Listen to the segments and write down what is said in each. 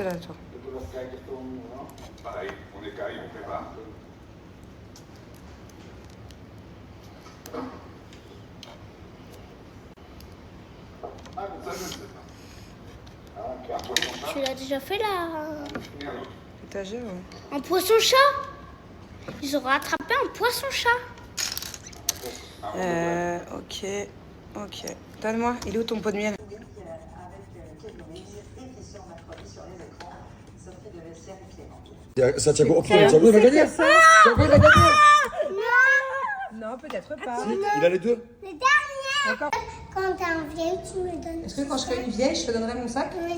rester là, toi. Pareil, on écaille, on prépare. Ah, ça, je ne sais pas. Un poisson chat. Tu l'as déjà fait là. Étagère, ouais. Un poisson-chat. Ils ont rattrapé un poisson-chat. Ok. Ok. Donne-moi, il est où ton pot de miel? Santiago, oh putain, Santiago il va gagner. Santiago il va gagner. Non, peut-être pas. Il a les deux. Le dernier. Encore. Quand t'es un vieil, tu me donnes. Est-ce que quand je serai une vieille, je te donnerai mon sac? Oui.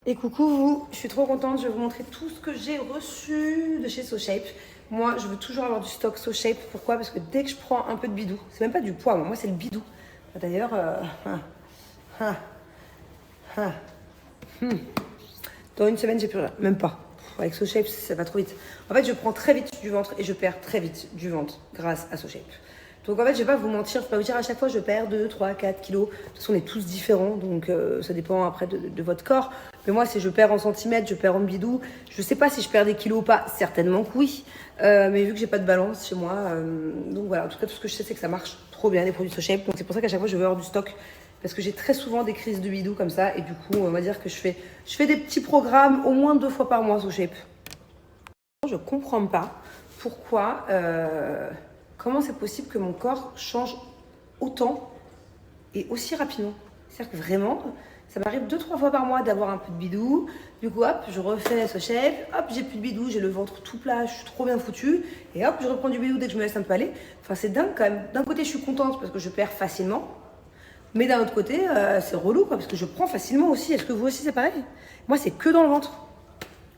Et coucou vous, je suis trop contente, je vais vous montrer tout ce que j'ai reçu de chez SoShape. Moi, je veux toujours avoir du stock SoShape. Pourquoi? Parce que dès que je prends un peu de bidou, c'est même pas du poids, moi c'est le bidou. D'ailleurs, dans une semaine, j'ai plus rien, même pas. Avec SoShape, ça va trop vite. En fait, je prends très vite du ventre et je perds très vite du ventre grâce à SoShape. Donc en fait, je vais pas vous mentir, je vais pas vous dire à chaque fois je perds 2, 3, 4 kilos. De toute façon, on est tous différents, donc ça dépend après de votre corps. Mais moi, si je perds en centimètres, je perds en bidou. Je sais pas si je perds des kilos ou pas, certainement que oui. Mais vu que j'ai pas de balance chez moi, donc voilà, en tout cas, tout ce que je sais, c'est que ça marche trop bien les produits SoShape. Donc c'est pour ça qu'à chaque fois, je veux avoir du stock. Parce que j'ai très souvent des crises de bidou comme ça. Et du coup, on va dire que je fais des petits programmes au moins 2 fois par mois SoShape. Je comprends pas pourquoi... comment c'est possible que mon corps change autant et aussi rapidement? C'est-à-dire que vraiment, ça m'arrive 2-3 fois par mois d'avoir un peu de bidou. Du coup, hop, je refais SoShape. Hop, j'ai plus de bidou, j'ai le ventre tout plat, je suis trop bien foutue. Et hop, je reprends du bidou dès que je me laisse un peu aller. Enfin, c'est dingue quand même. D'un côté, je suis contente parce que je perds facilement. Mais d'un autre côté, c'est relou quoi, parce que je prends facilement aussi. Est-ce que vous aussi, c'est pareil? Moi, c'est que dans le ventre.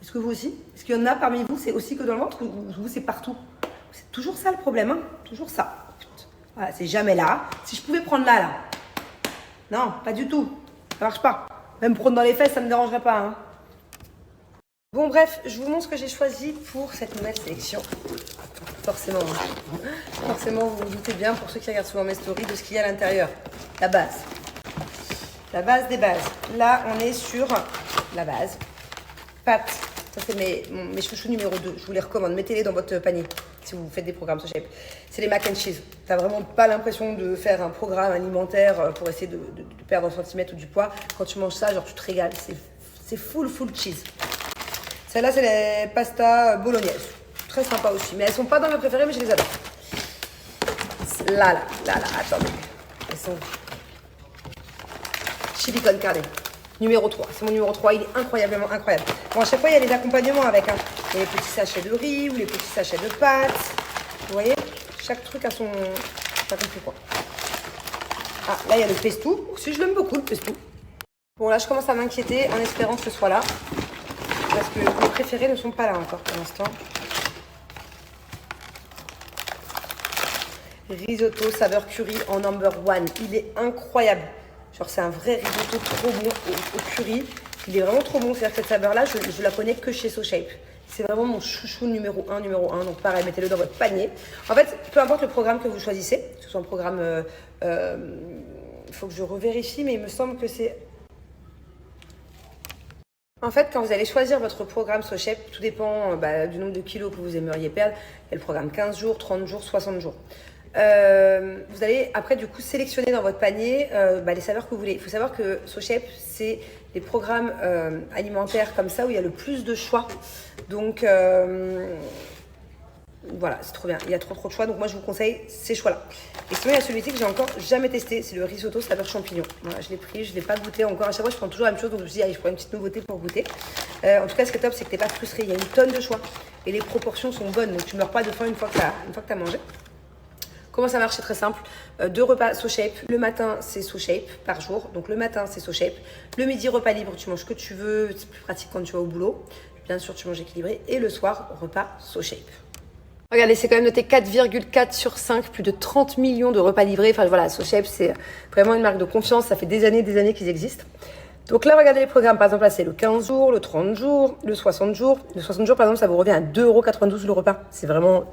Est-ce que vous aussi? Est-ce qu'il y en a parmi vous, c'est aussi que dans le ventre ou vous, c'est partout? C'est toujours ça le problème, hein? Toujours ça. Voilà, c'est jamais là. Si je pouvais prendre là. Non, pas du tout. Ça marche pas. Même prendre dans les fesses, ça me dérangerait pas, hein. Bon, bref, je vous montre ce que j'ai choisi pour cette nouvelle sélection. Forcément, hein. Forcément, vous vous doutez bien, pour ceux qui regardent souvent mes stories, de ce qu'il y a à l'intérieur. La base. La base des bases. Là, on est sur la base. Pâtes. Ça, c'est mes chouchous numéro 2. Je vous les recommande. Mettez-les dans votre panier si vous faites des programmes SoShape. C'est les mac and cheese. T'as vraiment pas l'impression de faire un programme alimentaire pour essayer de perdre un centimètre ou du poids. Quand tu manges ça, genre tu te régales. C'est full cheese. Celle-là, c'est les pastas bolognaises. Très sympa aussi. Mais elles sont pas dans mes préférées, mais je les adore. Là, attendez. Elles sont chili con carne. Numéro 3, c'est mon numéro 3, il est incroyablement incroyable. Bon, à chaque fois, il y a les accompagnements avec, hein. Il y a les petits sachets de riz ou les petits sachets de pâtes. Vous voyez, chaque truc a son... Pas compris quoi. Ah, là, il y a le pesto. Aussi, je l'aime beaucoup, le pesto. Bon, là, je commence à m'inquiéter en espérant que ce soit là. Parce que mes préférés ne sont pas là encore pour l'instant. Risotto saveur curry en number 1. Il est incroyable. Genre, c'est un vrai risotto trop bon au curry. Il est vraiment trop bon. C'est-à-dire que cette saveur-là, je la connais que chez SoShape. C'est vraiment mon chouchou numéro 1. Donc, pareil, mettez-le dans votre panier. En fait, peu importe le programme que vous choisissez, que ce soit un programme... il faut que je revérifie, mais il me semble que c'est... En fait, quand vous allez choisir votre programme SoShape, tout dépend du nombre de kilos que vous aimeriez perdre. Il y a le programme 15 jours, 30 jours, 60 jours. Vous allez après du coup sélectionner dans votre panier les saveurs que vous voulez. Il faut savoir que SoShape, c'est des programmes alimentaires comme ça où il y a le plus de choix. Donc voilà, c'est trop bien. Il y a trop de choix. Donc moi je vous conseille ces choix-là. Et sinon il y a celui-ci que j'ai encore jamais testé. C'est le risotto saveur champignon. Voilà, je l'ai pris, je ne l'ai pas goûté encore. À chaque fois je prends toujours la même chose. Donc je me suis dit, allez, je prends une petite nouveauté pour goûter. En tout cas, ce qui est top, c'est que tu n'es pas frustré. Il y a une tonne de choix. Et les proportions sont bonnes. Donc tu ne meurs pas de faim une fois que tu as mangé. Comment ça marche? C'est très simple. 2 repas SoShape. Le matin, c'est SoShape par jour. Donc le matin, c'est SoShape. Le midi, repas libre. Tu manges ce que tu veux. C'est plus pratique quand tu vas au boulot. Bien sûr, tu manges équilibré. Et le soir, repas SoShape. Regardez, c'est quand même noté 4,4 sur 5. Plus de 30 millions de repas livrés. Enfin voilà, SoShape, c'est vraiment une marque de confiance. Ça fait des années qu'ils existent. Donc là, regardez les programmes. Par exemple, là, c'est le 15 jours, le 30 jours, le 60 jours. Le 60 jours, par exemple, ça vous revient à 2,92 € le repas. C'est vraiment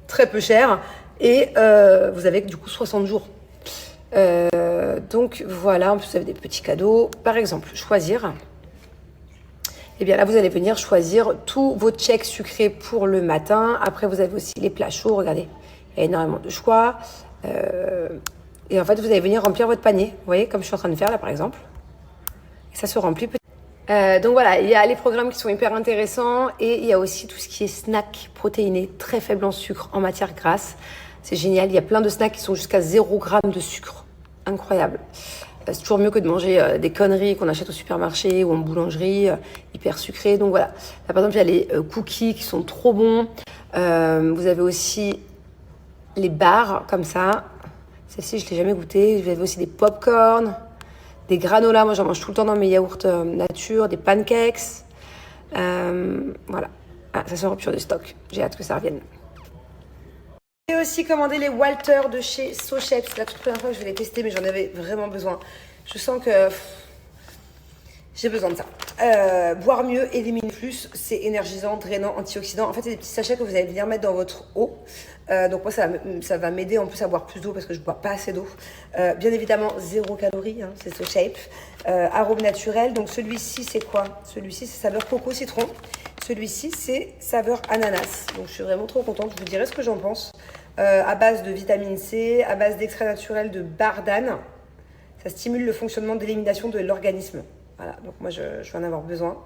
très peu cher. Et vous avez du coup 60 jours. Donc voilà, en plus vous avez des petits cadeaux. Par exemple, choisir. Et bien là, vous allez venir choisir tous vos checks sucrés pour le matin. Après, vous avez aussi les plats chauds. Regardez, il y a énormément de choix. Et en fait, vous allez venir remplir votre panier. Vous voyez, comme je suis en train de faire là, par exemple. Et ça se remplit petit. Donc voilà, il y a les programmes qui sont hyper intéressants. Et il y a aussi tout ce qui est snack protéiné, très faible en sucre, en matière grasse. C'est génial. Il y a plein de snacks qui sont jusqu'à 0 g de sucre. Incroyable. C'est toujours mieux que de manger des conneries qu'on achète au supermarché ou en boulangerie, hyper sucrées. Donc voilà. Là, par exemple, il y a les cookies qui sont trop bons. Vous avez aussi les barres comme ça. Celle-ci, je ne l'ai jamais goûtée. Vous avez aussi des pop-corn, des granolas. Moi, j'en mange tout le temps dans mes yaourts nature, des pancakes. Voilà. Ah, ça sort rupture de stock. J'ai hâte que ça revienne. J'ai aussi commandé les Walter de chez SoChef. C'est la toute première fois que je vais les tester, mais j'en avais vraiment besoin. Je sens que j'ai besoin de ça. Boire mieux, éliminer plus, c'est énergisant, drainant, antioxydant. En fait, c'est des petits sachets que vous allez venir mettre dans votre eau. Donc moi, ça va m'aider en plus à boire plus d'eau parce que je ne bois pas assez d'eau. Bien évidemment, 0 calories, hein, c'est SoChef. Arôme naturel. Donc celui-ci, c'est quoi? Celui-ci, c'est saveur coco citron. Celui-ci, c'est saveur ananas. Donc je suis vraiment trop contente. Je vous dirai ce que j'en pense. À base de vitamine C, à base d'extrait naturel de bardane. Ça stimule le fonctionnement d'élimination de l'organisme. Voilà, donc moi je vais en avoir besoin.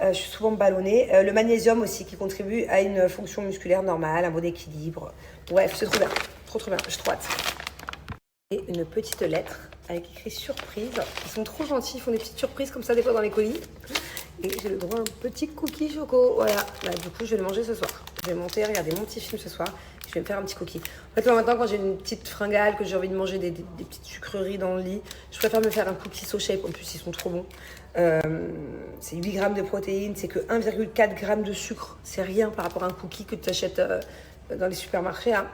Je suis souvent ballonnée. Le magnésium aussi qui contribue à une fonction musculaire normale, un bon équilibre. Bref, c'est trop bien. Trop bien, j'ai trop hâte. Et une petite lettre avec écrit surprise. Ils sont trop gentils, ils font des petites surprises comme ça des fois dans les colis. Et j'ai le droit à un petit cookie choco. Voilà, du coup je vais le manger ce soir. Je vais monter, regarder mon petit film ce soir. Je vais me faire un petit cookie. En fait, là, maintenant, quand j'ai une petite fringale, que j'ai envie de manger des petites sucreries dans le lit, je préfère me faire un cookie SoChef. En plus, ils sont trop bons. C'est 8 grammes de protéines, c'est que 1,4 g de sucre. C'est rien par rapport à un cookie que tu achètes dans les supermarchés. Hein.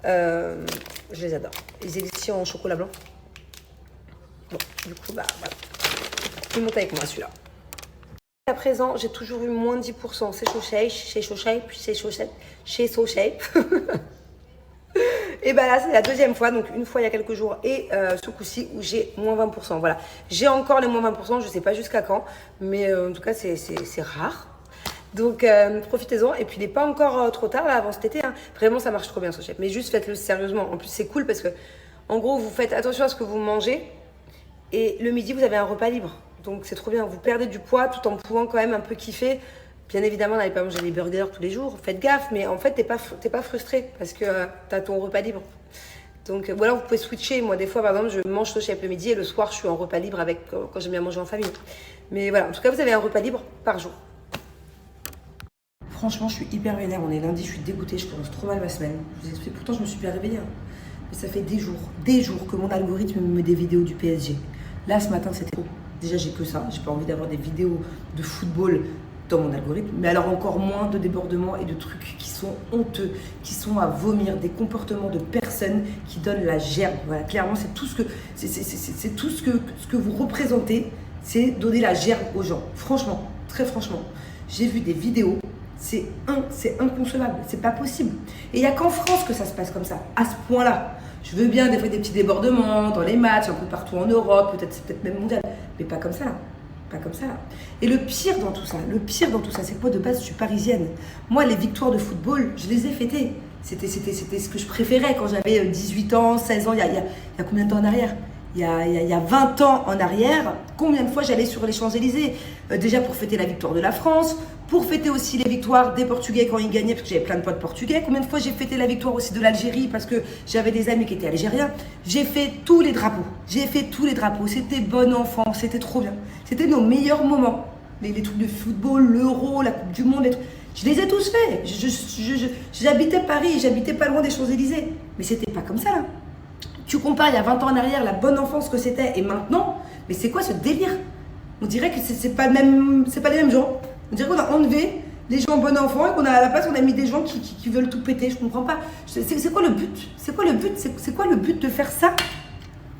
Je les adore. Ils existent en chocolat blanc. Bon, du coup, bah voilà. Il monte avec moi celui-là. À présent, j'ai toujours eu moins de 10%. C'est SoChef. Et ben là, c'est la deuxième fois. Donc, une fois il y a quelques jours et ce coup-ci où j'ai moins 20%. Voilà. J'ai encore les moins 20%. Je ne sais pas jusqu'à quand. Mais en tout cas, c'est rare. Donc, profitez-en. Et puis, il n'est pas encore trop tard, là, avant cet été. Hein. Vraiment, ça marche trop bien, SoChef. Mais juste, faites-le sérieusement. En plus, c'est cool parce que, en gros, vous faites attention à ce que vous mangez. Et le midi, vous avez un repas libre. Donc, c'est trop bien. Vous perdez du poids tout en pouvant quand même un peu kiffer. Bien évidemment, n'allez pas manger des burgers tous les jours. Faites gaffe. Mais en fait, t'es pas frustré parce que tu as ton repas libre. Donc, ou alors, vous pouvez switcher. Moi, des fois, par exemple, je mange SoChef le midi et le soir, je suis en repas libre avec quand j'aime bien manger en famille. Mais voilà, en tout cas, vous avez un repas libre par jour. Franchement, je suis hyper vénère. On est lundi, je suis dégoûtée. Je commence trop mal ma semaine. Je vous explique. Pourtant, je me suis bien réveillée. Hein. Mais ça fait des jours que mon algorithme me met des vidéos du PSG. Là, ce matin, c'était trop. Déjà, j'ai que ça. J'ai pas envie d'avoir des vidéos de football dans mon algorithme. Mais alors, encore moins de débordements et de trucs qui sont honteux, qui sont à vomir, des comportements de personnes qui donnent la gerbe. Voilà, clairement, c'est tout ce que vous représentez, c'est donner la gerbe aux gens. Franchement, très franchement, j'ai vu des vidéos. C'est inconcevable, c'est pas possible. Et il n'y a qu'en France que ça se passe comme ça, à ce point-là. Je veux bien des fois des petits débordements dans les matchs, un peu partout en Europe, peut-être même mondial, mais pas comme ça. Pas comme ça. Et le pire dans tout ça, c'est quoi de base, je suis parisienne. Moi, les victoires de football, je les ai fêtées. C'était ce que je préférais quand j'avais 18 ans, 16 ans, il y a combien de temps en arrière ? Il y a 20 ans en arrière, combien de fois j'allais sur les Champs-Élysées déjà pour fêter la victoire de la France, pour fêter aussi les victoires des Portugais quand ils gagnaient, parce que j'avais plein de potes portugais. Combien de fois j'ai fêté la victoire aussi de l'Algérie, parce que j'avais des amis qui étaient algériens. J'ai fait tous les drapeaux. C'était bon enfant, c'était trop bien. C'était nos meilleurs moments. Les trucs de football, l'Euro, la Coupe du Monde, les trucs. Je les ai tous faits. J'habitais Paris, j'habitais pas loin des Champs-Élysées. Mais c'était pas comme ça, là. Tu compares il y a 20 ans en arrière la bonne enfance que c'était et maintenant, mais c'est quoi ce délire? On dirait que c'est pas les mêmes gens. On dirait qu'on a enlevé les gens bon enfant et qu'on a à la place on a mis des gens qui veulent tout péter. Je comprends pas. C'est quoi le but? C'est quoi le but de faire ça?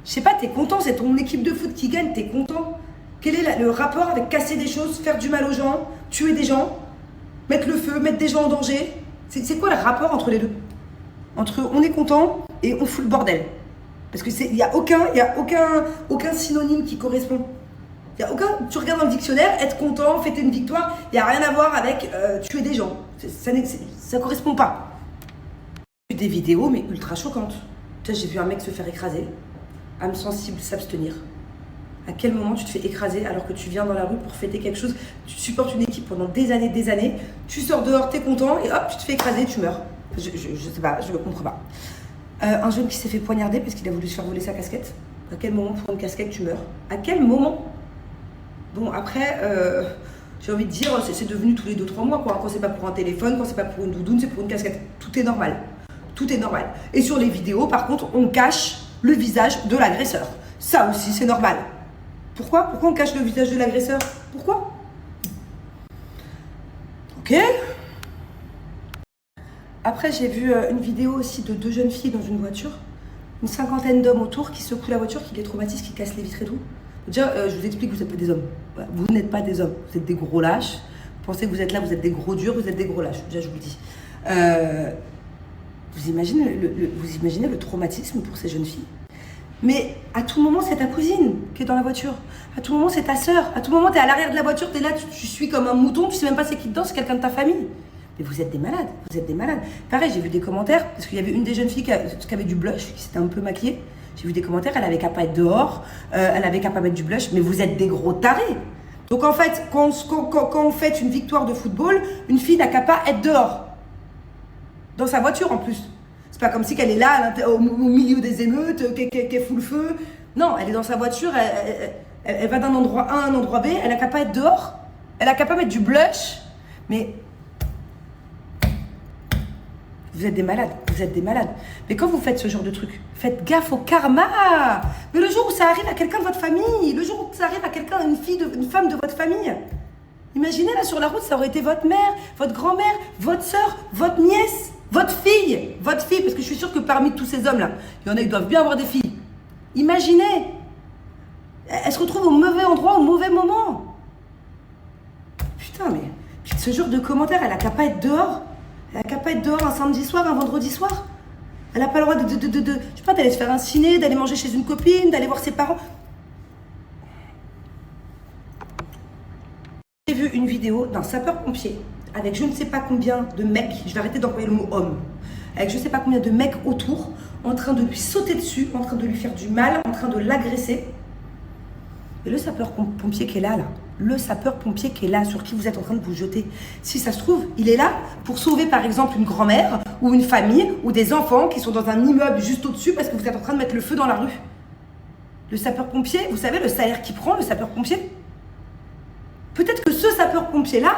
Je sais pas, t'es content, c'est ton équipe de foot qui gagne, t'es content. Quel est le rapport avec casser des choses, faire du mal aux gens, tuer des gens, mettre le feu, mettre des gens en danger? C'est quoi le rapport entre les deux? Entre on est content et on fout le bordel? Parce que il y a aucun synonyme qui correspond. Tu regardes dans le dictionnaire, être content, fêter une victoire, il n'y a rien à voir avec tuer des gens. Ça ne correspond pas. J'ai vu des vidéos, mais ultra choquantes. Tu sais, j'ai vu un mec se faire écraser, âme sensible, s'abstenir. À quel moment tu te fais écraser alors que tu viens dans la rue pour fêter quelque chose, tu supportes une équipe pendant des années, tu sors dehors, t'es content, et hop, tu te fais écraser, tu meurs. Je sais pas, je ne comprends pas. Un jeune qui s'est fait poignarder parce qu'il a voulu se faire voler sa casquette. À quel moment pour une casquette tu meurs? À quel moment? Bon, après, j'ai envie de dire, c'est devenu tous les 2-3 mois, quoi. Quand c'est pas pour un téléphone, quand c'est pas pour une doudoune, c'est pour une casquette. Tout est normal. Tout est normal. Et sur les vidéos, par contre, on cache le visage de l'agresseur. Ça aussi, c'est normal. Pourquoi on cache le visage de l'agresseur? Pourquoi? Ok. Après, j'ai vu une vidéo aussi de 2 jeunes filles dans une voiture. Une 50aine d'hommes autour qui secouent la voiture, qui les traumatisent, qui cassent les vitres et tout. Déjà, je vous explique que vous n'êtes pas des hommes. Voilà, vous n'êtes pas des hommes. Vous êtes des gros lâches. Vous pensez que vous êtes là, vous êtes des gros durs, vous êtes des gros lâches. Déjà, je vous le dis. Vous imaginez le traumatisme pour ces jeunes filles? Mais à tout moment, c'est ta cousine qui est dans la voiture. À tout moment, c'est ta sœur. À tout moment, tu es à l'arrière de la voiture, tu es là, tu suis comme un mouton, tu sais même pas c'est qui dedans, c'est quelqu'un de ta famille. Mais vous êtes des malades, vous êtes des malades. Pareil, j'ai vu des commentaires, parce qu'il y avait une des jeunes filles qui avait du blush, qui s'était un peu maquillée. J'ai vu des commentaires, elle avait qu'à pas être dehors, elle avait qu'à pas mettre du blush, mais vous êtes des gros tarés. Donc en fait, quand on fête une victoire de football, une fille n'a qu'à pas être dehors. Dans sa voiture en plus. C'est pas comme si qu'elle est là, au milieu des émeutes, qu'elle fout le feu. Non, elle est dans sa voiture, elle va d'un endroit A à un endroit B, elle n'a qu'à pas être dehors, elle n'a qu'à pas mettre du blush. Mais vous êtes des malades, vous êtes des malades. Mais quand vous faites ce genre de truc, faites gaffe au karma. Mais le jour où ça arrive à quelqu'un de votre famille, le jour où ça arrive à quelqu'un, une femme de votre famille, imaginez là sur la route, ça aurait été votre mère, votre grand-mère, votre soeur, votre nièce, votre fille, parce que je suis sûre que parmi tous ces hommes-là, il y en a qui doivent bien avoir des filles. Imaginez, elle se retrouve au mauvais endroit, au mauvais moment. Putain, mais ce genre de commentaire, elle a qu'à pas être dehors. Elle a qu'à pas être dehors un samedi soir, un vendredi soir. Elle n'a pas le droit je sais pas, d'aller se faire un ciné, d'aller manger chez une copine, d'aller voir ses parents. J'ai vu une vidéo d'un sapeur-pompier avec je ne sais pas combien de mecs, je vais arrêter d'employer le mot homme, avec je ne sais pas combien de mecs autour, en train de lui sauter dessus, en train de lui faire du mal, en train de l'agresser. Et le sapeur-pompier qui est là, le sapeur-pompier qui est là, sur qui vous êtes en train de vous jeter, si ça se trouve, il est là pour sauver par exemple une grand-mère ou une famille ou des enfants qui sont dans un immeuble juste au-dessus parce que vous êtes en train de mettre le feu dans la rue. Le sapeur-pompier, vous savez le salaire qu'il prend, le sapeur-pompier? Peut-être que ce sapeur-pompier-là,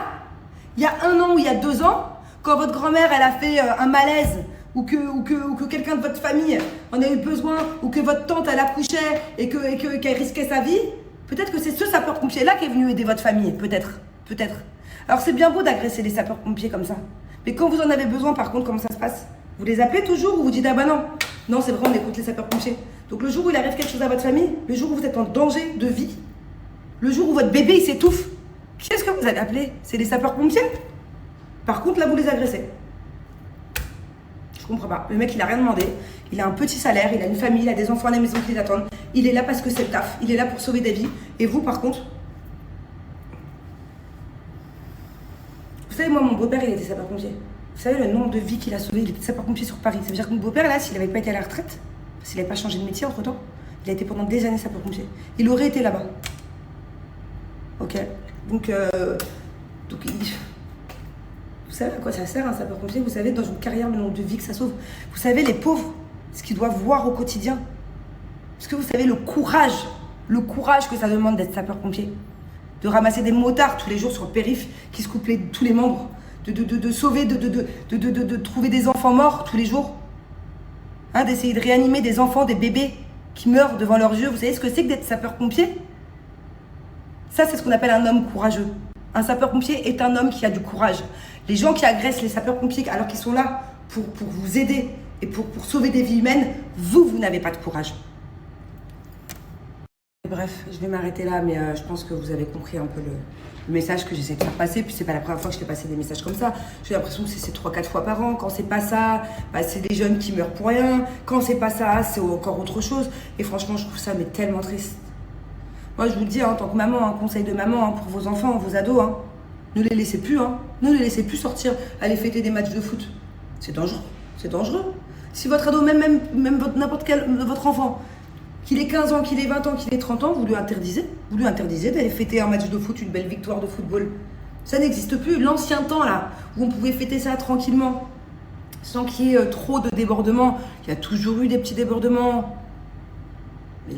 il y a 1 an ou il y a 2 ans, quand votre grand-mère elle a fait un malaise ou que quelqu'un de votre famille en a eu besoin ou que votre tante elle accouchait et qu'elle risquait sa vie, peut-être que c'est ce sapeur-pompier-là qui est venu aider votre famille, peut-être. Alors c'est bien beau d'agresser les sapeurs-pompiers comme ça, mais quand vous en avez besoin, par contre, comment ça se passe? Vous les appelez toujours ou vous dites ah bah non c'est vrai, on écoute les sapeurs-pompiers. Donc le jour où il arrive quelque chose à votre famille, le jour où vous êtes en danger de vie, le jour où votre bébé il s'étouffe, qu'est-ce que vous allez appeler? C'est les sapeurs-pompiers? Par contre là vous les agressez. Je comprends pas. Le mec il a rien demandé, il a un petit salaire, il a une famille, il a des enfants à la maison qui l'attendent. Il est là parce que c'est le taf, il est là pour sauver des vies. Et vous par contre, vous savez moi mon beau-père il était sapeur-pompier. Vous savez le nombre de vies qu'il a sauvé, il était sapeur-pompier sur Paris. Ça veut dire que mon beau-père là, s'il n'avait pas été à la retraite, s'il n'avait pas changé de métier entre temps, il a été pendant des années sapeur-pompier. Il aurait été là-bas. Ok. Donc vous savez à quoi ça sert un sapeur-pompier? Vous savez dans une carrière le nombre de vies que ça sauve. Vous savez les pauvres, ce qu'ils doivent voir au quotidien. Est-ce que vous savez le courage que ça demande d'être sapeur-pompier? De ramasser des motards tous les jours sur le périph' qui se coupent tous les membres, de sauver, de trouver des enfants morts tous les jours, hein, d'essayer de réanimer des enfants, des bébés qui meurent devant leurs yeux. Vous savez ce que c'est que d'être sapeur-pompier? Ça, c'est ce qu'on appelle un homme courageux. Un sapeur-pompier est un homme qui a du courage. Les gens qui agressent les sapeurs-pompiers alors qu'ils sont là pour vous aider et pour sauver des vies humaines, vous n'avez pas de courage. Bref, je vais m'arrêter là, mais je pense que vous avez compris un peu le message que j'essaie de faire passer. Puis c'est pas la première fois que je t'ai passé des messages comme ça. J'ai l'impression que c'est 3-4 fois par an. Quand c'est pas ça, bah, c'est des jeunes qui meurent pour rien. Quand c'est pas ça, c'est encore autre chose. Et franchement, je trouve ça mais tellement triste. Moi, je vous le dis, en tant que maman, un conseil de maman pour vos enfants, vos ados, ne les laissez plus, ne les laissez plus sortir, aller fêter des matchs de foot. C'est dangereux, c'est dangereux. Si votre ado, même n'importe quel, votre enfant, qu'il ait 15 ans, qu'il ait 20 ans, qu'il ait 30 ans, vous lui interdisez d'aller fêter un match de foot, une belle victoire de football. Ça n'existe plus. L'ancien temps, là, où on pouvait fêter ça tranquillement, sans qu'il y ait trop de débordements. Il y a toujours eu des petits débordements.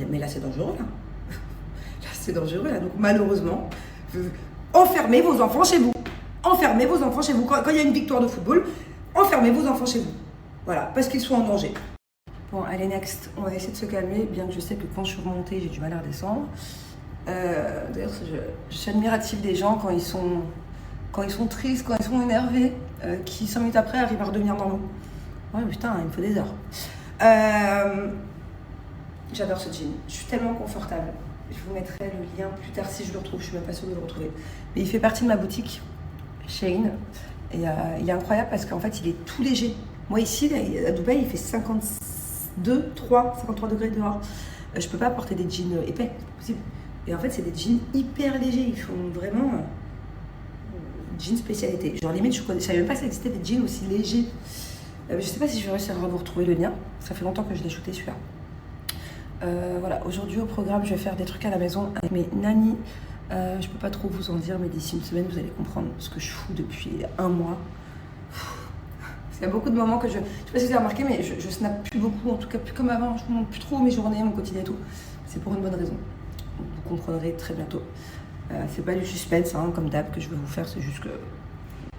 Mais là, c'est dangereux, là. Là, c'est dangereux, là. Donc, malheureusement, enfermez vos enfants chez vous. Enfermez vos enfants chez vous. Quand il y a une victoire de football, enfermez vos enfants chez vous. Voilà, parce qu'ils sont en danger. Bon, allez, next. On va essayer de se calmer, bien que je sais que quand je suis remontée, j'ai du mal à redescendre. D'ailleurs, je suis admirative des gens quand ils sont tristes, quand ils sont énervés, qui 5 minutes après arrivent à redevenir normaux. Ouais, putain, il me faut des heures. J'adore ce jean. Je suis tellement confortable. Je vous mettrai le lien plus tard si je le retrouve. Je suis même pas sûre de le retrouver. Mais il fait partie de ma boutique, Shein. Et il est incroyable parce qu'en fait, il est tout léger. Moi, ici, à Dubaï, il fait 53 degrés dehors. Je peux pas porter des jeans épais, c'est pas possible. Et en fait, c'est des jeans hyper légers. Ils font vraiment jeans spécialité. Genre, limite, je savais même pas que ça existait des jeans aussi légers. Je sais pas si je vais réussir à vous retrouver le lien. Ça fait longtemps que je l'ai shooté celui-là. Voilà, aujourd'hui au programme, je vais faire des trucs à la maison avec mes nannies. Je peux pas trop vous en dire, mais d'ici une semaine, vous allez comprendre ce que je fous depuis un mois. Il y a beaucoup de moments que je sais pas si vous avez remarqué, mais je snap plus beaucoup, en tout cas plus comme avant. Je ne montre plus trop mes journées, mon quotidien et tout. C'est pour une bonne raison. Vous comprendrez très bientôt. C'est pas du suspense, comme d'hab, que je veux vous faire. C'est juste que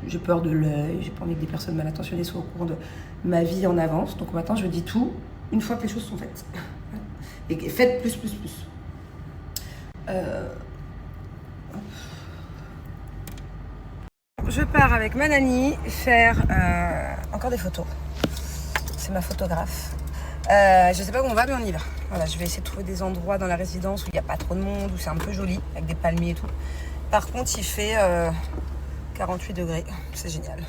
j'ai peur de l'œil. J'ai pas envie que des personnes mal intentionnées soient au courant de ma vie en avance. Donc maintenant, je dis tout une fois que les choses sont faites. Et faites plus. Je pars avec ma nanny faire encore des photos. C'est ma photographe. Je sais pas où on va, mais on y va. Voilà, je vais essayer de trouver des endroits dans la résidence où il n'y a pas trop de monde, où c'est un peu joli, avec des palmiers et tout. Par contre, il fait 48 degrés. C'est génial.